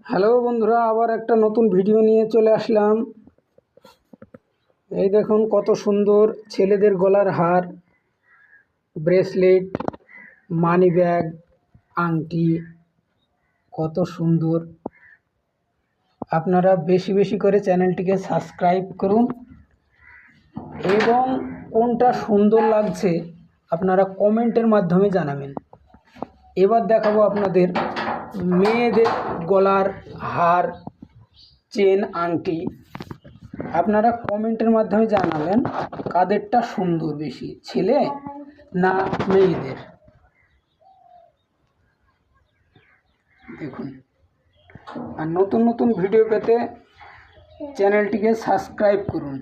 Hello বন্ধুরা, আবার একটা নতুন ভিডিও নিয়ে চলে আসলাম। এই দেখুন কত সুন্দর ছেলেদের গলার হার, ব্রেসলেট, মানি ব্যাগ, আংটি, কত সুন্দর। আপনারা বেশি বেশি করে চ্যানেলটিকে সাবস্ক্রাইব করুন এবং কোনটা সুন্দর লাগছে আপনারা কমেন্টের মাধ্যমে জানাবেন। এবার দেখাবো আপনাদের মেয়েদের গলার হার, চেন, আংটি। আপনারা কমেন্টের মাধ্যমে জানাবেন কাদেরটা সুন্দর বেশি, ছেলে না মেয়েদের। দেখুন, আর নতুন নতুন ভিডিও পেতে চ্যানেলটিকে সাবস্ক্রাইব করুন।